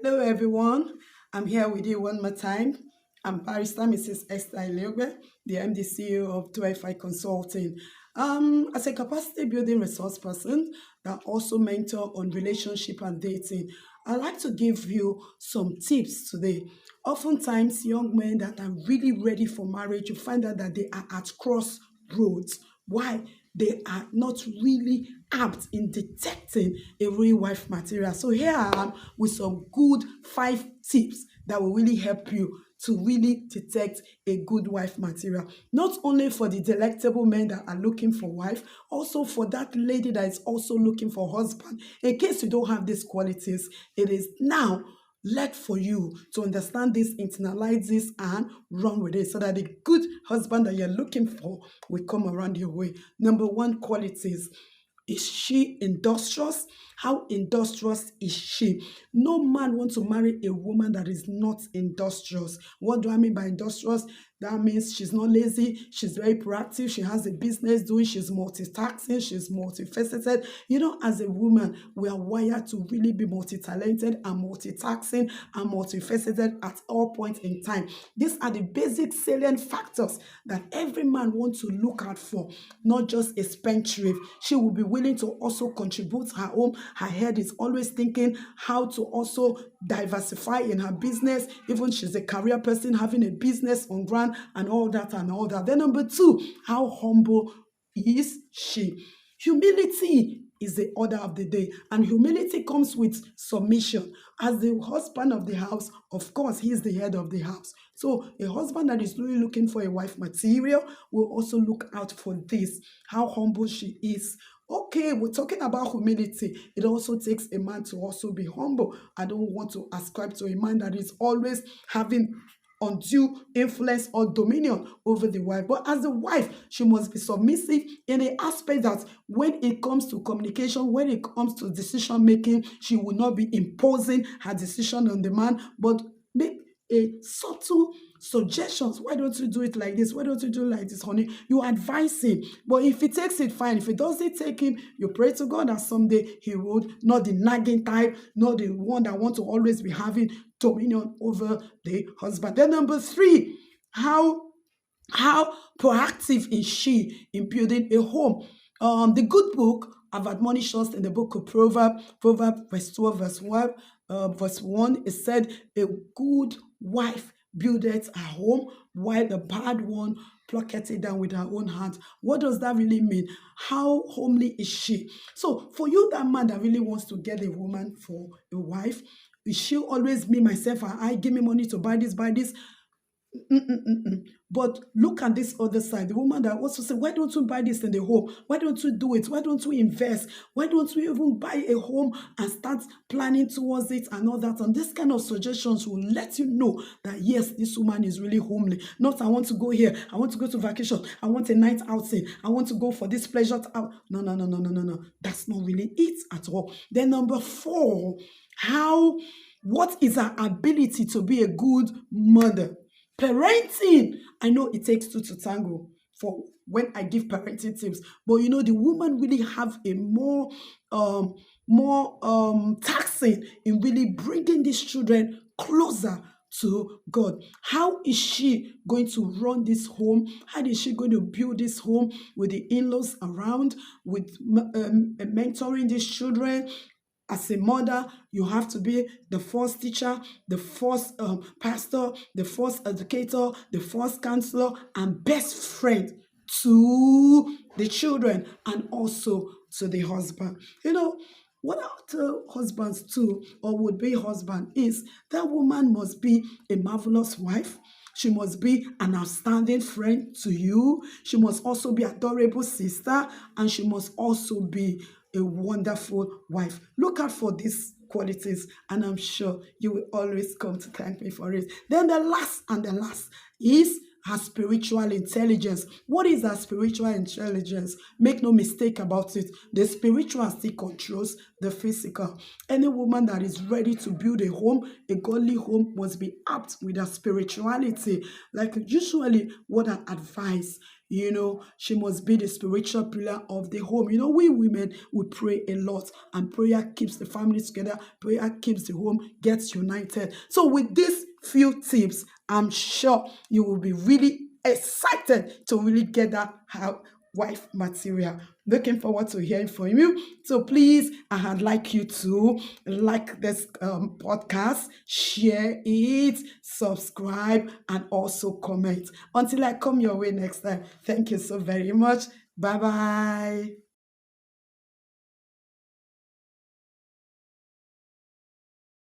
Hello, everyone. I'm here with you one more time. I'm Barrister Mrs. Esther Ilegbe, the MD CEO of 2FI Consulting. As a capacity building resource person that also mentor on relationship and dating, I'd like to give you some tips today. Oftentimes, young men that are really ready for marriage, you find out that they are at crossroads. Why? They are not really apt in detecting a real wife material. So here I am with some good 5 tips that will really help you to really detect a good wife material. Not only for the delectable men that are looking for wife, also for that lady that is also looking for husband. In case you don't have these qualities, it is now left for you to understand this, internalize this, and run with it so that the good husband that you're looking for will come around your way. Number one, qualities. Is she industrious? How industrious is she? No man wants to marry a woman that is not industrious. What do I mean by industrious? That means she's not lazy, she's very proactive, she has a business doing, she's multitasking, she's multifaceted. As a woman, we are wired to really be multi-talented and multitasking and multifaceted at all points in time. These are the basic salient factors that every man wants to look out for, not just a spendthrift. She will be willing to also contribute her home. Her head is always thinking how to also diversify in her business. Even she's a career person, having a business on ground and all that and all that. Then number two, how humble is she? Humility is the order of the day, and humility comes with submission. As the husband of the house, of course, he is the head of the house. So a husband that is really looking for a wife material will also look out for this, how humble she is. Okay, we're talking about humility. It also takes a man to also be humble. I don't want to ascribe to a man that is always having undue influence or dominion over the wife. But as a wife, she must be submissive in the aspect that when it comes to communication, when it comes to decision making, she will not be imposing her decision on the man, but make a subtle suggestions. Why don't you do it like this? Why don't you do it like this, honey? You advise him. But if he takes it, fine. If he doesn't take him, you pray to God that someday he would, not the nagging type, not the one that wants to always be having dominion over the husband. Then number three, how proactive is she in building a home? The good book I've admonished us in the book of Proverbs verse 12, verse 1, it said, a good wife buildeth her home, while the bad one plucketh it down with her own hands. What does that really mean? How homely is she? So for you, that man that really wants to get a woman for a wife, is she always me, myself, and I, give me money to buy this, buy this? But look at this other side. The woman that also said, why don't you buy this in the home? Why don't you do it? Why don't you invest? Why don't you even buy a home and start planning towards it and all that? And this kind of suggestions will let you know that yes, this woman is really homely. Not I want to go here, I want to go to vacation, I want a night outing, I want to go for this pleasure. No. That's not really it at all. Then number four, what is her ability to be a good mother? Parenting. I know it takes two to tango for when I give parenting tips, but the woman really have a more taxing in really bringing these children closer to God. How is she going to run this home? How is she going to build this home with the in-laws around, with mentoring these children? As a mother, you have to be the first teacher, the first pastor, the first educator, the first counselor, and best friend to the children and also to the husband. What I tell husbands too, or would be husband, is that woman must be a marvelous wife. She must be an outstanding friend to you. She must also be an adorable sister, and she must also be a wonderful wife. Look out for these qualities, and I'm sure you will always come to thank me for it. Then the last is her spiritual intelligence. What is her spiritual intelligence? Make no mistake about it. The spiritual still controls the physical. Any woman that is ready to build a home, a godly home, must be apt with her spirituality. Like usually what I advise, She must be the spiritual pillar of the home. We women, we pray a lot, and prayer keeps the family together. Prayer keeps the home gets united. So with these few tips, I'm sure you will be really excited to really get that wife material. Looking forward to hearing from you. So please, I'd like you to like this podcast, share it, subscribe, and also comment. Until I come your way next time, thank you so very much. Bye bye.